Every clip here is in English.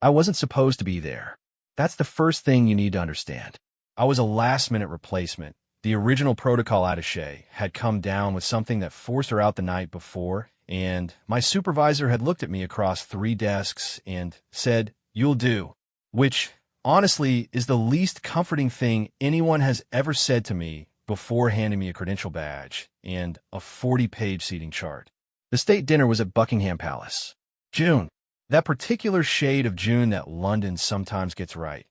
I wasn't supposed to be there. That's the first thing you need to understand. I was a last-minute replacement. The original protocol attaché had come down with something that forced her out the night before, and my supervisor had looked at me across 3 desks and said, "You'll do," which, honestly, is the least comforting thing anyone has ever said to me before handing me a credential badge and a 40-page seating chart. The state dinner was at Buckingham Palace. June. That particular shade of June that London sometimes gets right.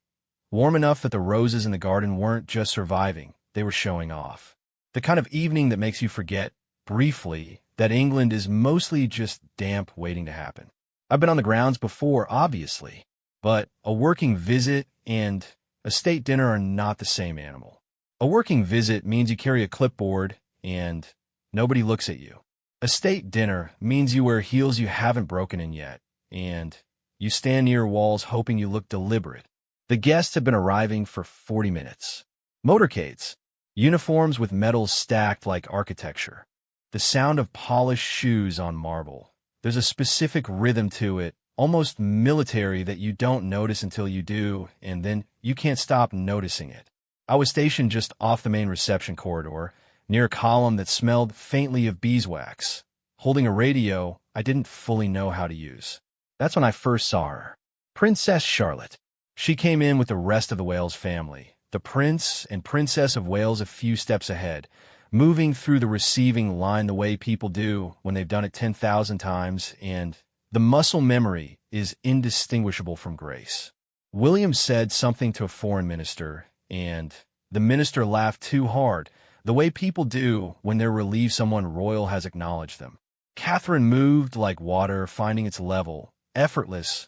Warm enough that the roses in the garden weren't just surviving, they were showing off. The kind of evening that makes you forget, briefly, that England is mostly just damp waiting to happen. I've been on the grounds before, obviously, but a working visit and a state dinner are not the same animal. A working visit means you carry a clipboard and nobody looks at you. A state dinner means you wear heels you haven't broken in yet, and you stand near walls hoping you look deliberate. The guests have been arriving for 40 minutes. Motorcades, uniforms with medals stacked like architecture. The sound of polished shoes on marble. There's a specific rhythm to it, almost military, that you don't notice until you do, and then you can't stop noticing it. I was stationed just off the main reception corridor, near a column that smelled faintly of beeswax, holding a radio I didn't fully know how to use. That's when I first saw her. Princess Charlotte. She came in with the rest of the Wales family, the Prince and Princess of Wales a few steps ahead, moving through the receiving line the way people do when they've done it 10,000 times, and the muscle memory is indistinguishable from grace. William said something to a foreign minister, and the minister laughed too hard, the way people do when they're relieved someone royal has acknowledged them. Catherine moved like water, finding its level, effortless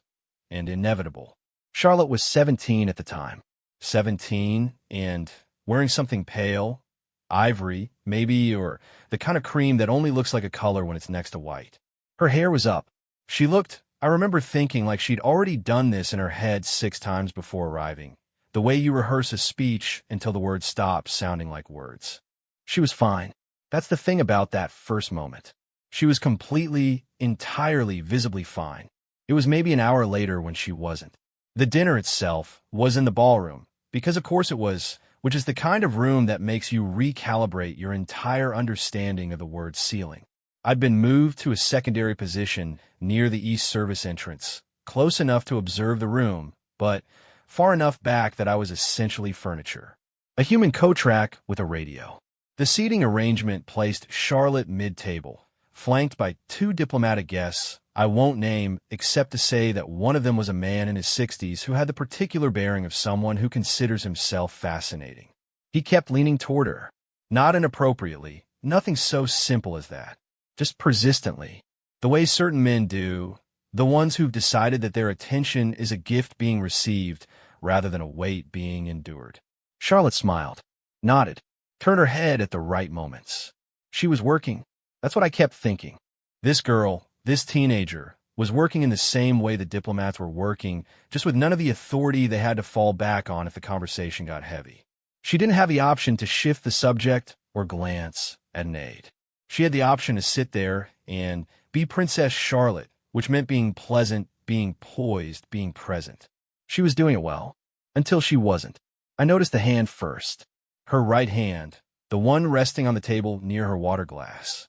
and inevitable. Charlotte was 17 at the time. 17 and wearing something pale, ivory, maybe, or the kind of cream that only looks like a color when it's next to white. Her hair was up. She looked, I remember thinking, like she'd already done this in her head 6 times before arriving. The way you rehearse a speech until the words stop sounding like words. She was fine. That's the thing about that first moment. She was completely, entirely, visibly fine. It was maybe an hour later when she wasn't. The dinner itself was in the ballroom, because of course it was, which is the kind of room that makes you recalibrate your entire understanding of the word ceiling. I'd been moved to a secondary position near the East Service entrance, close enough to observe the room, but far enough back that I was essentially furniture. A human co-track with a radio. The seating arrangement placed Charlotte mid-table, flanked by 2 diplomatic guests I won't name, except to say that one of them was a man in his 60s who had the particular bearing of someone who considers himself fascinating. He kept leaning toward her. Not inappropriately, nothing so simple as that. Just persistently. The way certain men do, the ones who've decided that their attention is a gift being received rather than a weight being endured. Charlotte smiled, nodded, turned her head at the right moments. She was working. That's what I kept thinking. This girl, this teenager, was working in the same way the diplomats were working, just with none of the authority they had to fall back on if the conversation got heavy. She didn't have the option to shift the subject or glance at an aide. She had the option to sit there and be Princess Charlotte, which meant being pleasant, being poised, being present. She was doing it well, until she wasn't. I noticed the hand first. Her right hand, the one resting on the table near her water glass.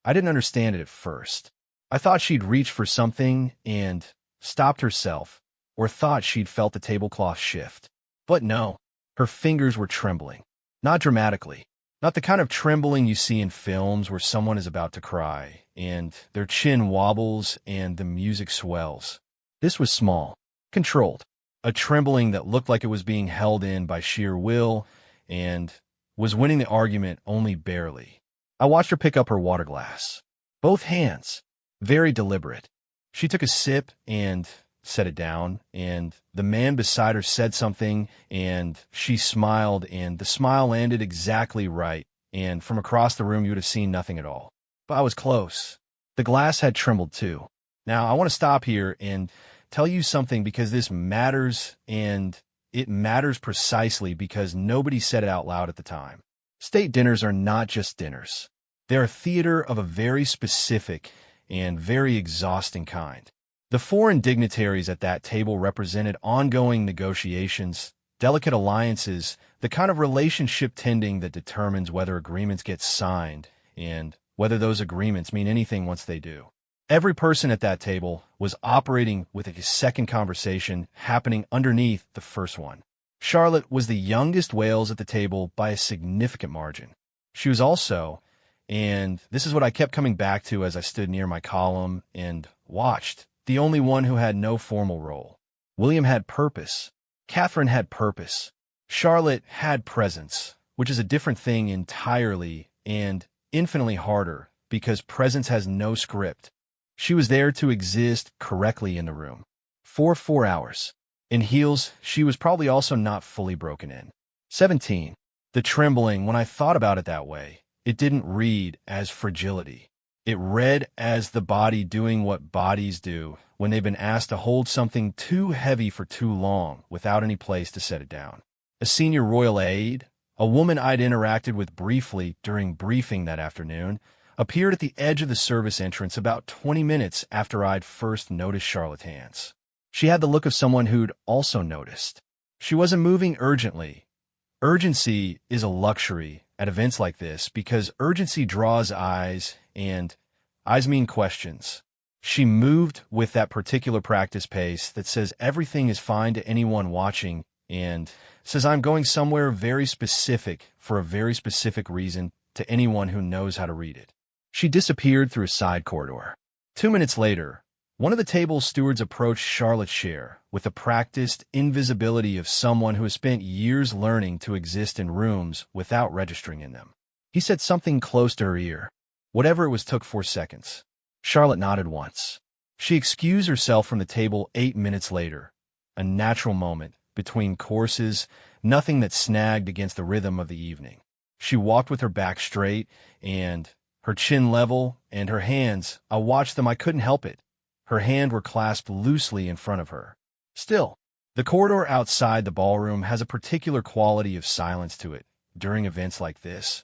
I didn't understand it at first. I thought she'd reached for something and stopped herself, or thought she'd felt the tablecloth shift. But no, her fingers were trembling. Not dramatically. Not the kind of trembling you see in films where someone is about to cry, and their chin wobbles and the music swells. This was small, controlled. A trembling that looked like it was being held in by sheer will and was winning the argument only barely. I watched her pick up her water glass. Both hands. Very deliberate. She took a sip and set it down, and the man beside her said something, and she smiled, and the smile landed exactly right, and from across the room you would have seen nothing at all. But I was close. The glass had trembled too. Now, I want to stop here and tell you something because this matters, and it matters precisely because nobody said it out loud at the time. State dinners are not just dinners. They're a theater of a very specific and very exhausting kind. The foreign dignitaries at that table represented ongoing negotiations, delicate alliances, the kind of relationship tending that determines whether agreements get signed and whether those agreements mean anything once they do. Every person at that table was operating with a second conversation happening underneath the first one. Charlotte was the youngest Wales at the table by a significant margin. She was also, and this is what I kept coming back to as I stood near my column and watched, the only one who had no formal role. William had purpose. Catherine had purpose. Charlotte had presence, which is a different thing entirely and infinitely harder because presence has no script. She was there to exist correctly in the room. For 4 hours. In heels, she was probably also not fully broken in. 17. The trembling, when I thought about it that way, it didn't read as fragility. It read as the body doing what bodies do when they've been asked to hold something too heavy for too long without any place to set it down. A senior royal aide, a woman I'd interacted with briefly during briefing that afternoon, appeared at the edge of the service entrance about 20 minutes after I'd first noticed Charlotte's hands. She had the look of someone who'd also noticed. She wasn't moving urgently. Urgency is a luxury at events like this because urgency draws eyes, and eyes mean questions. She moved with that particular practice pace that says everything is fine to anyone watching and says I'm going somewhere very specific for a very specific reason to anyone who knows how to read it. She disappeared through a side corridor. 2 minutes later, one of the table stewards approached Charlotte's chair with the practiced invisibility of someone who has spent years learning to exist in rooms without registering in them. He said something close to her ear. Whatever it was took 4 seconds. Charlotte nodded once. She excused herself from the table 8 minutes later. A natural moment, between courses, nothing that snagged against the rhythm of the evening. She walked with her back straight and her chin level, and her hands, I watched them, I couldn't help it. Her hands were clasped loosely in front of her. Still, the corridor outside the ballroom has a particular quality of silence to it during events like this.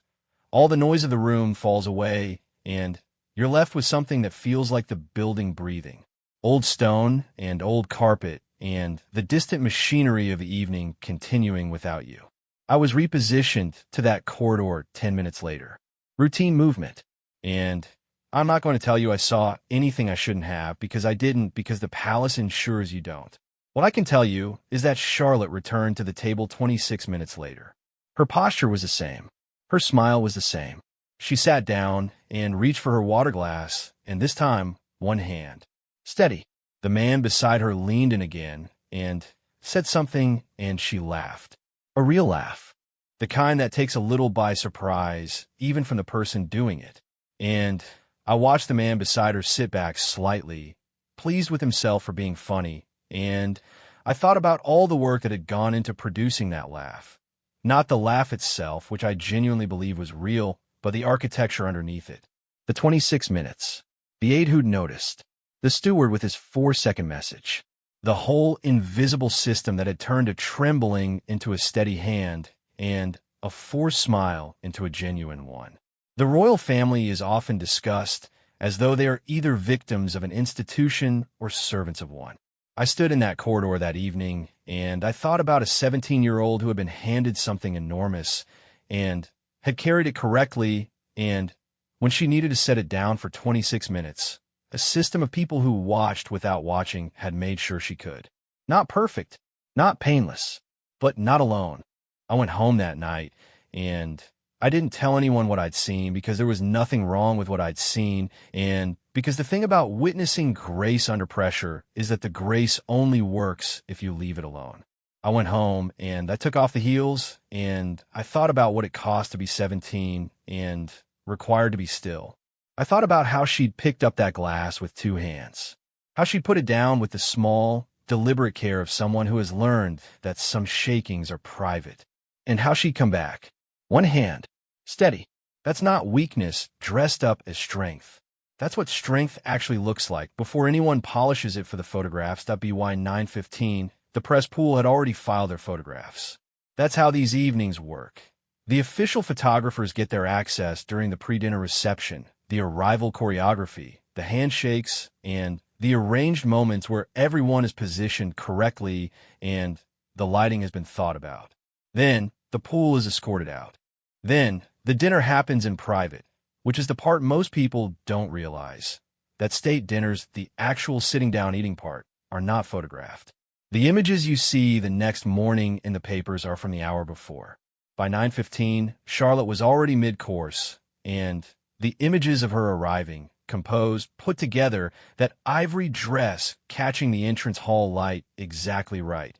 All the noise of the room falls away, and you're left with something that feels like the building breathing. Old stone and old carpet, and the distant machinery of the evening continuing without you. I was repositioned to that corridor 10 minutes later. Routine movement. And I'm not going to tell you I saw anything I shouldn't have because I didn't, because the palace ensures you don't. What I can tell you is that Charlotte returned to the table 26 minutes later. Her posture was the same. Her smile was the same. She sat down and reached for her water glass, and this time, one hand. Steady. The man beside her leaned in again and said something, and she laughed. A real laugh. The kind that takes a little by surprise, even from the person doing it. And I watched the man beside her sit back slightly, pleased with himself for being funny, and I thought about all the work that had gone into producing that laugh. Not the laugh itself, which I genuinely believe was real, but the architecture underneath it. The 26 minutes. The aide who'd noticed. The steward with his 4-second message. The whole invisible system that had turned a trembling into a steady hand, and a forced smile into a genuine one. The royal family is often discussed as though they are either victims of an institution or servants of one. I stood in that corridor that evening, and I thought about a 17-year-old who had been handed something enormous and had carried it correctly, and when she needed to set it down for 26 minutes, a system of people who watched without watching had made sure she could. Not perfect, not painless, but not alone. I went home that night, and I didn't tell anyone what I'd seen because there was nothing wrong with what I'd seen, and because the thing about witnessing grace under pressure is that the grace only works if you leave it alone. I went home, and I took off the heels, and I thought about what it cost to be 17 and required to be still. I thought about how she'd picked up that glass with 2 hands, how she'd put it down with the small, deliberate care of someone who has learned that some shakings are private, and how she'd come back. 1 hand. Steady. That's not weakness dressed up as strength. That's what strength actually looks like. Before anyone polishes it for the photographs, .by 9:15, the press pool had already filed their photographs. That's how these evenings work. The official photographers get their access during the pre-dinner reception, the arrival choreography, the handshakes, and the arranged moments where everyone is positioned correctly and the lighting has been thought about. Then, the pool is escorted out. Then, the dinner happens in private, which is the part most people don't realize. That state dinners, the actual sitting down eating part, are not photographed. The images you see the next morning in the papers are from the hour before. By 9:15, Charlotte was already mid-course, and the images of her arriving, composed, put together, that ivory dress catching the entrance hall light exactly right,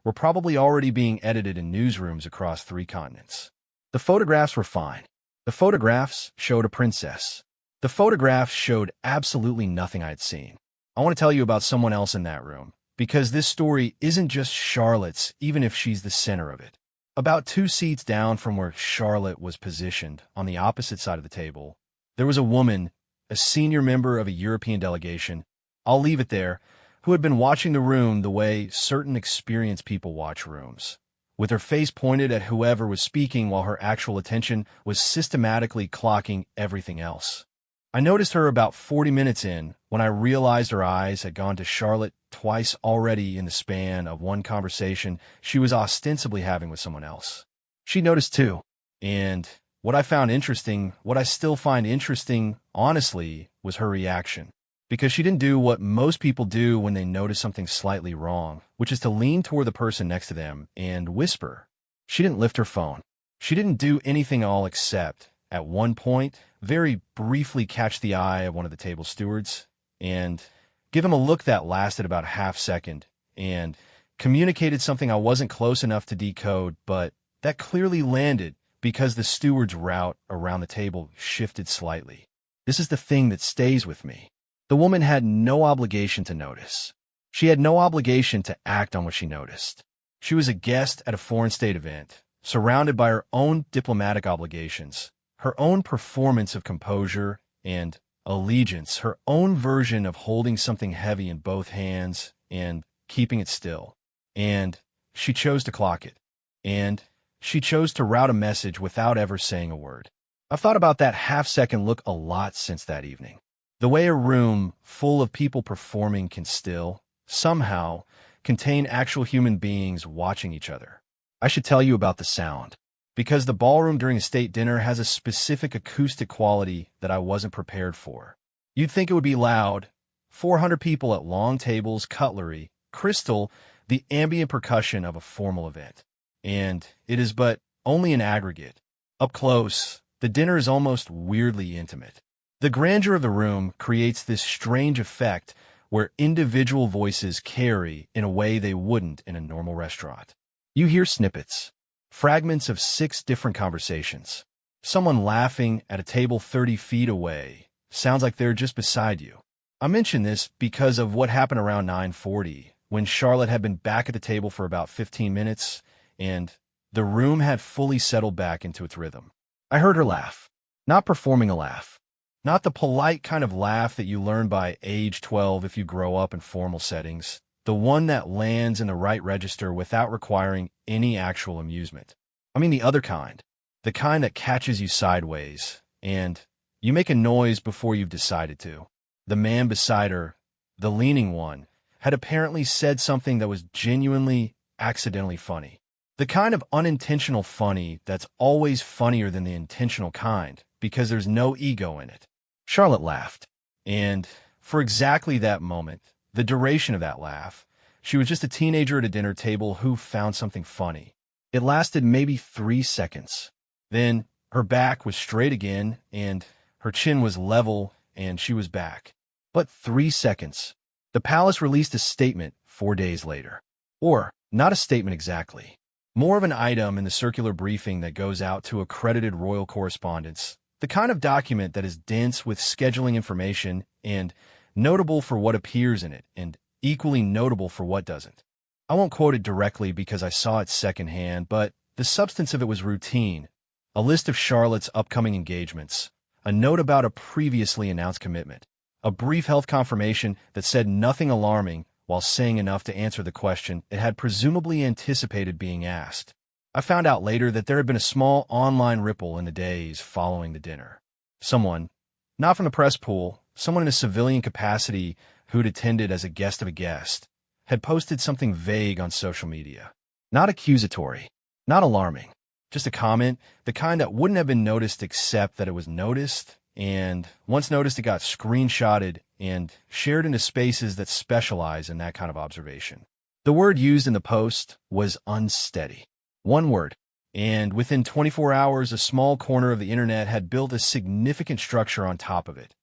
were probably already being edited in newsrooms across 3 continents. The photographs were fine. The photographs showed a princess. The photographs showed absolutely nothing I had seen. I want to tell you about someone else in that room, because this story isn't just Charlotte's, even if she's the center of it. About 2 seats down from where Charlotte was positioned, on the opposite side of the table, there was a woman, a senior member of a European delegation, I'll leave it there, who had been watching the room the way certain experienced people watch rooms, with her face pointed at whoever was speaking while her actual attention was systematically clocking everything else. I noticed her about 40 minutes in when I realized her eyes had gone to Charlotte twice already in the span of one conversation she was ostensibly having with someone else. She noticed too, and what I still find interesting, honestly, was her reaction. Because she didn't do what most people do when they notice something slightly wrong, which is to lean toward the person next to them and whisper. She didn't lift her phone. She didn't do anything at all except, at one point, very briefly catch the eye of one of the table stewards and give him a look that lasted about a half second and communicated something I wasn't close enough to decode, but that clearly landed because the steward's route around the table shifted slightly. This is the thing that stays with me. The woman had no obligation to notice. She had no obligation to act on what she noticed. She was a guest at a foreign state event, surrounded by her own diplomatic obligations, her own performance of composure and allegiance, her own version of holding something heavy in both hands and keeping it still. And she chose to clock it. And she chose to route a message without ever saying a word. I've thought about that half-second look a lot since that evening. The way a room full of people performing can still, somehow, contain actual human beings watching each other. I should tell you about the sound, because the ballroom during a state dinner has a specific acoustic quality that I wasn't prepared for. You'd think it would be loud, 400 people at long tables, cutlery, crystal, the ambient percussion of a formal event. And it is but only an aggregate. Up close, the dinner is almost weirdly intimate. The grandeur of the room creates this strange effect where individual voices carry in a way they wouldn't in a normal restaurant. You hear snippets, fragments of 6 different conversations. Someone laughing at a table 30 feet away sounds like they're just beside you. I mention this because of what happened around 9:40, when Charlotte had been back at the table for about 15 minutes, and the room had fully settled back into its rhythm. I heard her laugh, not performing a laugh. Not the polite kind of laugh that you learn by age 12 if you grow up in formal settings. The one that lands in the right register without requiring any actual amusement. I mean the other kind. The kind that catches you sideways, and you make a noise before you've decided to. The man beside her, the leaning one, had apparently said something that was genuinely, accidentally funny. The kind of unintentional funny that's always funnier than the intentional kind, because there's no ego in it. Charlotte laughed, and for exactly that moment, the duration of that laugh, she was just a teenager at a dinner table who found something funny. It lasted maybe 3 seconds. Then her back was straight again, and her chin was level, and she was back. But 3 seconds. The palace released a statement 4 days later. Or, not a statement exactly. More of an item in the circular briefing that goes out to accredited royal correspondents. The kind of document that is dense with scheduling information and notable for what appears in it and equally notable for what doesn't. I won't quote it directly because I saw it secondhand, but the substance of it was routine. A list of Charlotte's upcoming engagements, a note about a previously announced commitment, a brief health confirmation that said nothing alarming while saying enough to answer the question it had presumably anticipated being asked. I found out later that there had been a small online ripple in the days following the dinner. Someone, not from the press pool, someone in a civilian capacity who'd attended as a guest of a guest, had posted something vague on social media. Not accusatory, not alarming, just a comment, the kind that wouldn't have been noticed except that it was noticed, and once noticed it got screenshotted and shared into spaces that specialize in that kind of observation. The word used in the post was unsteady. One word. And within 24 hours, a small corner of the internet had built a significant structure on top of it.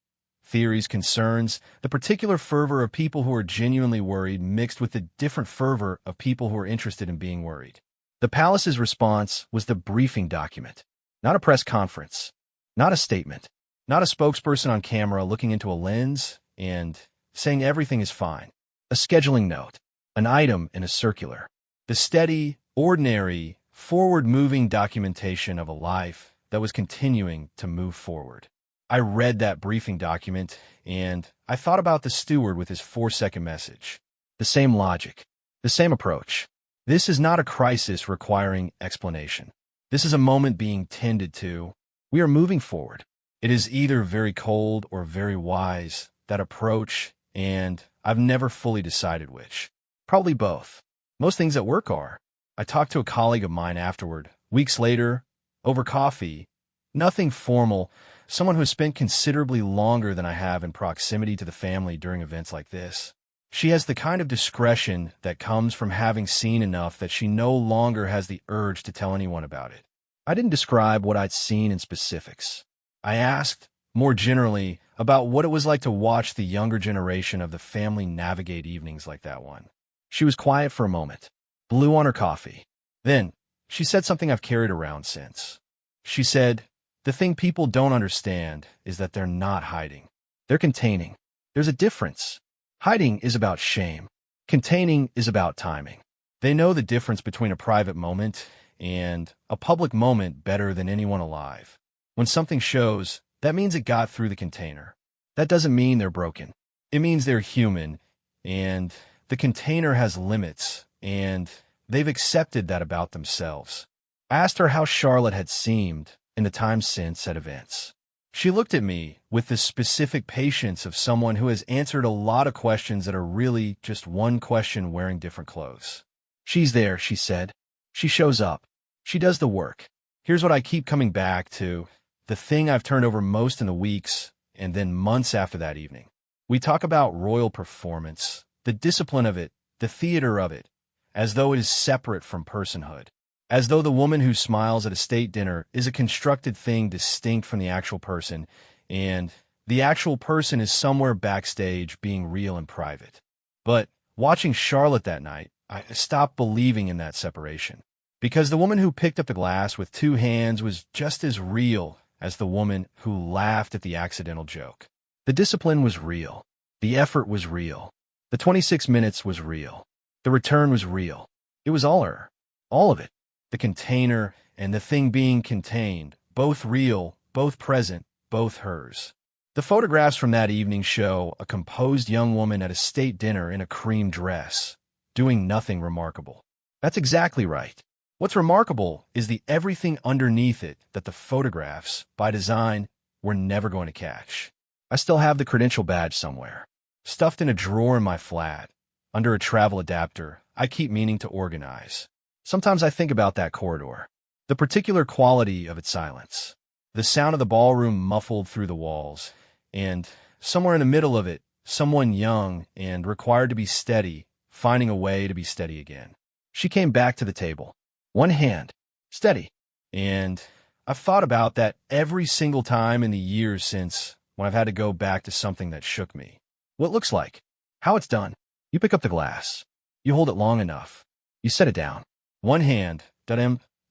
Theories, concerns, the particular fervor of people who are genuinely worried mixed with the different fervor of people who are interested in being worried. The palace's response was the briefing document, not a press conference, not a statement, not a spokesperson on camera looking into a lens and saying everything is fine. A scheduling note, an item in a circular. The steady, ordinary, forward-moving documentation of a life that was continuing to move forward. I read that briefing document, and I thought about the steward with his 4-second message. The same logic, the same approach. This is not a crisis requiring explanation. This is a moment being tended to. We are moving forward. It is either very cold or very wise, that approach, and I've never fully decided which. Probably both. Most things at work are. I talked to a colleague of mine afterward, weeks later, over coffee. Nothing formal, someone who has spent considerably longer than I have in proximity to the family during events like this. She has the kind of discretion that comes from having seen enough that she no longer has the urge to tell anyone about it. I didn't describe what I'd seen in specifics. I asked, more generally, about what it was like to watch the younger generation of the family navigate evenings like that one. She was quiet for a moment, blew on her coffee. Then, she said something I've carried around since. She said, "The thing people don't understand is that they're not hiding. They're containing. There's a difference. Hiding is about shame. Containing is about timing. They know the difference between a private moment and a public moment better than anyone alive. When something shows, that means it got through the container. That doesn't mean they're broken. It means they're human, and the container has limits, and they've accepted that about themselves." I asked her how Charlotte had seemed in the time since at events. She looked at me with the specific patience of someone who has answered a lot of questions that are really just one question wearing different clothes. "She's there," she said. "She shows up. She does the work. Here's what I keep coming back to, the thing I've turned over most in the weeks and then months after that evening. We talk about royal performance, the discipline of it, the theater of it, as though it is separate from personhood. As though the woman who smiles at a state dinner is a constructed thing distinct from the actual person, and the actual person is somewhere backstage being real and private. But watching Charlotte that night, I stopped believing in that separation. Because the woman who picked up the glass with 2 hands was just as real as the woman who laughed at the accidental joke. The discipline was real. The effort was real. The 26 minutes was real. The return was real. It was all her. All of it. The container and the thing being contained, both real, both present, both hers. The photographs from that evening show a composed young woman at a state dinner in a cream dress, doing nothing remarkable. That's exactly right. What's remarkable is the everything underneath it that the photographs, by design, were never going to catch. I still have the credential badge somewhere, stuffed in a drawer in my flat, under a travel adapter I keep meaning to organize. Sometimes I think about that corridor, the particular quality of its silence, the sound of the ballroom muffled through the walls, and somewhere in the middle of it, someone young and required to be steady, finding a way to be steady again. She came back to the table, one hand, steady, and I've thought about that every single time in the years since when I've had to go back to something that shook me. What it looks like, how it's done. You pick up the glass, you hold it long enough, you set it down. One hand,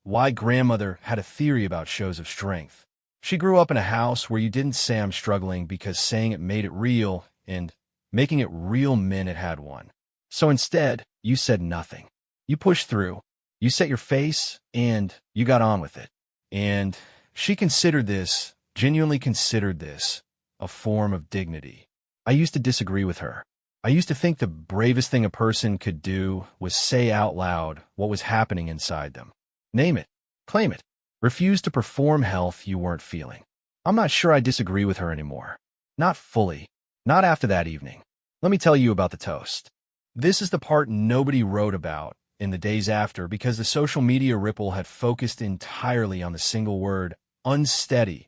why grandmother had a theory about shows of strength. She grew up in a house where you didn't say I'm struggling because saying it made it real, and making it real meant it had one. So instead, you said nothing. You pushed through. You set your face, and you got on with it. And she considered this, genuinely considered this, a form of dignity. I used to disagree with her. I used to think the bravest thing a person could do was say out loud what was happening inside them. Name it. Claim it. Refuse to perform health you weren't feeling. I'm not sure I disagree with her anymore. Not fully. Not after that evening. Let me tell you about the toast. This is the part nobody wrote about in the days after because the social media ripple had focused entirely on the single word, unsteady,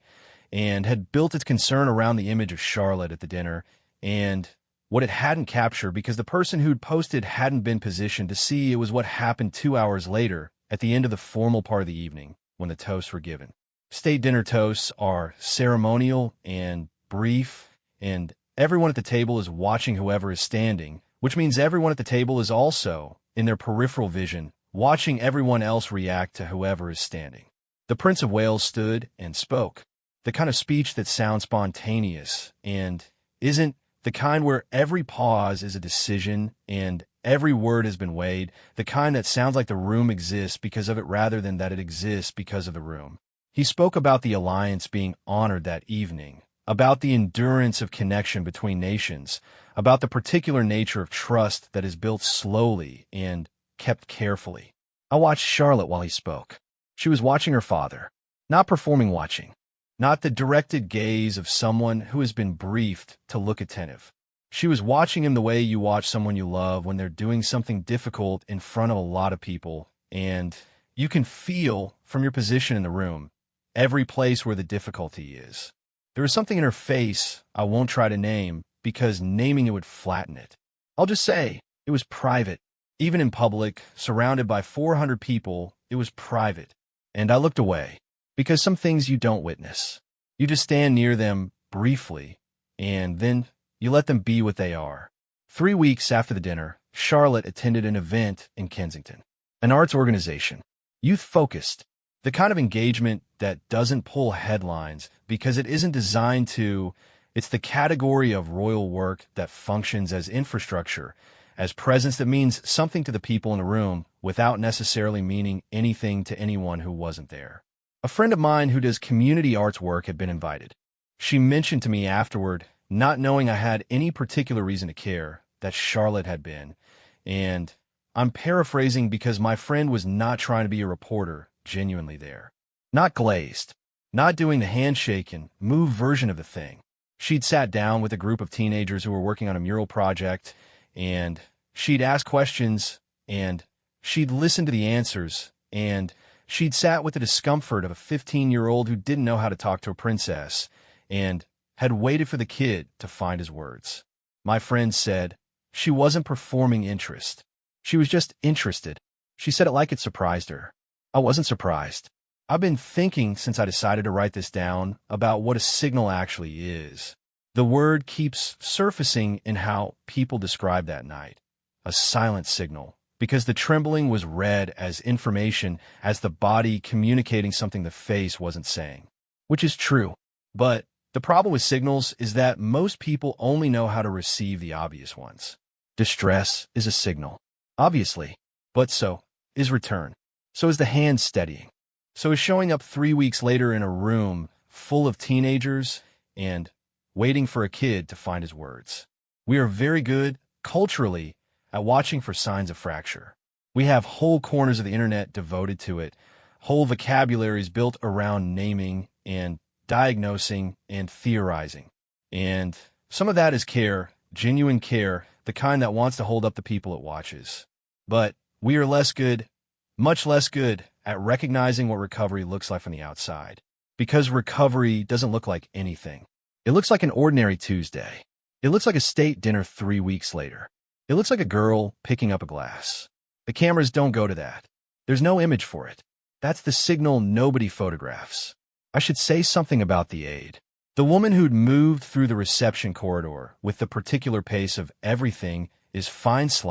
and had built its concern around the image of Charlotte at the dinner and what it hadn't captured because the person who'd posted hadn't been positioned to see it was what happened 2 hours later at the end of the formal part of the evening when the toasts were given. State dinner toasts are ceremonial and brief, and everyone at the table is watching whoever is standing, which means everyone at the table is also, in their peripheral vision, watching everyone else react to whoever is standing. The Prince of Wales stood and spoke, the kind of speech that sounds spontaneous and isn't the kind where every pause is a decision and every word has been weighed, the kind that sounds like the room exists because of it rather than that it exists because of the room. He spoke about the alliance being honored that evening, about the endurance of connection between nations, about the particular nature of trust that is built slowly and kept carefully. I watched Charlotte while he spoke. She was watching her father, not performing watching, not the directed gaze of someone who has been briefed to look attentive. She was watching him the way you watch someone you love when they're doing something difficult in front of a lot of people, and you can feel, from your position in the room, every place where the difficulty is. There was something in her face I won't try to name because naming it would flatten it. I'll just say it was private. Even in public, surrounded by 400 people, it was private. And I looked away because some things you don't witness. You just stand near them briefly, and then you let them be what they are. 3 weeks after the dinner, Charlotte attended an event in Kensington, an arts organization, youth-focused, the kind of engagement that doesn't pull headlines because it isn't designed to. It's the category of royal work that functions as infrastructure, as presence that means something to the people in the room without necessarily meaning anything to anyone who wasn't there. A friend of mine who does community arts work had been invited. She mentioned to me afterward, not knowing I had any particular reason to care, that Charlotte had been. And I'm paraphrasing because my friend was not trying to be a reporter, genuinely there. Not glazed, not doing the handshake and move version of the thing. She'd sat down with a group of teenagers who were working on a mural project, and she'd ask questions, and she'd listen to the answers, and she'd sat with the discomfort of a 15-year-old who didn't know how to talk to a princess, and had waited for the kid to find his words. My friend said she wasn't performing interest. She was just interested. She said it like it surprised her. I wasn't surprised. I've been thinking since I decided to write this down about what a signal actually is. The word keeps surfacing in how people describe that night. A silent signal, because the trembling was read as information, as the body communicating something the face wasn't saying. Which is true. But the problem with signals is that most people only know how to receive the obvious ones. Distress is a signal, obviously, but so is return. So is the hand steadying. So is showing up 3 weeks later in a room full of teenagers and waiting for a kid to find his words. We are very good, culturally, at watching for signs of fracture. We have whole corners of the internet devoted to it, whole vocabularies built around naming and diagnosing and theorizing. And some of that is care, genuine care, the kind that wants to hold up the people it watches. But we are less good, much less good, at recognizing what recovery looks like from the outside. Because recovery doesn't look like anything. It looks like an ordinary Tuesday. It looks like a state dinner 3 weeks later. It looks like a girl picking up a glass. The cameras don't go to that. There's no image for it. That's the signal nobody photographs. I should say something about the aide. The woman who'd moved through the reception corridor with the particular pace of everything is fine /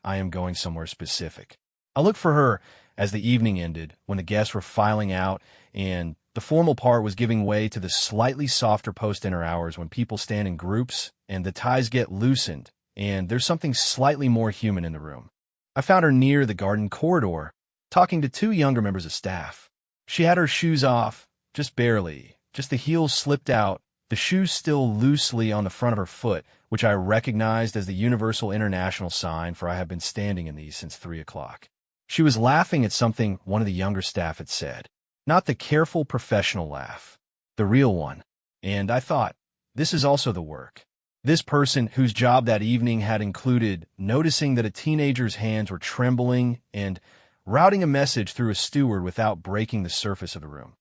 I am going somewhere specific. I looked for her as the evening ended, when the guests were filing out and the formal part was giving way to the slightly softer post-dinner hours when people stand in groups and the ties get loosened and there's something slightly more human in the room. I found her near the garden corridor, talking to 2 younger members of staff. She had her shoes off, just barely, just the heels slipped out, the shoes still loosely on the front of her foot, which I recognized as the universal international sign for I have been standing in these since 3 o'clock. She was laughing at something one of the younger staff had said. Not the careful professional laugh, the real one. And I thought, this is also the work. This person, whose job that evening had included noticing that a teenager's hands were trembling and routing a message through a steward without breaking the surface of the room.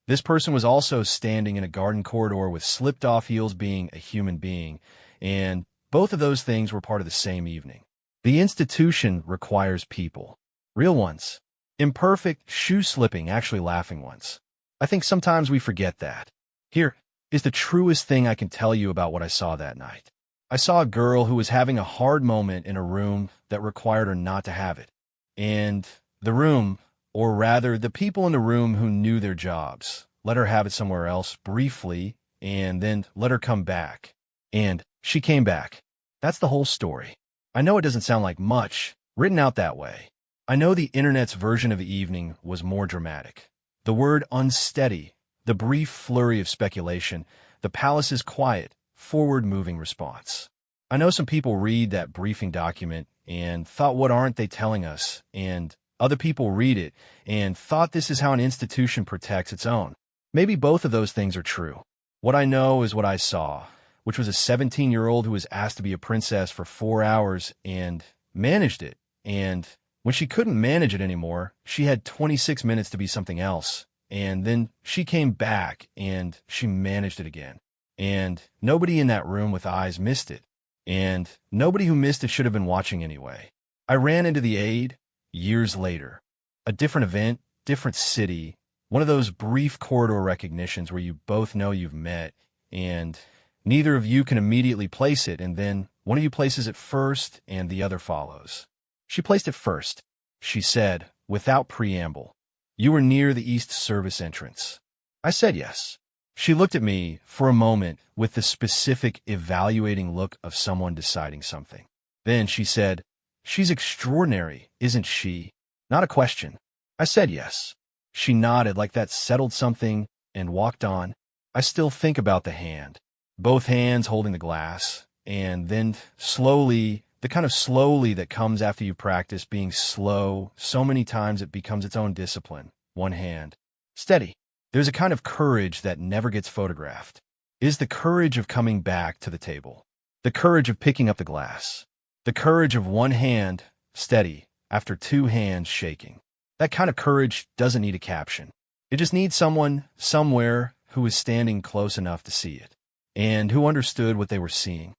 This person was also standing in a garden corridor with slipped-off heels, being a human being, and both of those things were part of the same evening. The institution requires people. Real ones. Imperfect, shoe-slipping, actually laughing ones. I think sometimes we forget that. Here is the truest thing I can tell you about what I saw that night. I saw a girl who was having a hard moment in a room that required her not to have it. And the room, or rather the people in the room who knew their jobs, let her have it somewhere else briefly and then let her come back. And she came back. That's the whole story. I know it doesn't sound like much, written out that way. I know the internet's version of the evening was more dramatic. The word unsteady, the brief flurry of speculation, the palace's quiet, forward-moving response. I know some people read that briefing document and thought, what aren't they telling us? And other people read it and thought this is how an institution protects its own. Maybe both of those things are true. What I know is what I saw, which was a 17-year-old who was asked to be a princess for 4 hours and managed it. And when she couldn't manage it anymore, she had 26 minutes to be something else. And then she came back and she managed it again. And nobody in that room with eyes missed it. And nobody who missed it should have been watching anyway. I ran into the aide years later. A different event, different city, one of those brief corridor recognitions where you both know you've met and neither of you can immediately place it, and then one of you places it first and the other follows. She placed it first. She said, without preamble, "You were near the East Service entrance." I said yes. She looked at me for a moment with the specific evaluating look of someone deciding something. Then she said, "She's extraordinary, isn't she?" Not a question. I said yes. She nodded like that settled something and walked on. I still think about the hand, both hands holding the glass, and then slowly, the kind of slowly that comes after you practice being slow so many times it becomes its own discipline. One hand. Steady. There's a kind of courage that never gets photographed. It is the courage of coming back to the table. The courage of picking up the glass. The courage of one hand, steady, after two hands shaking. That kind of courage doesn't need a caption. It just needs someone, somewhere, who is standing close enough to see it, and who understood what they were seeing.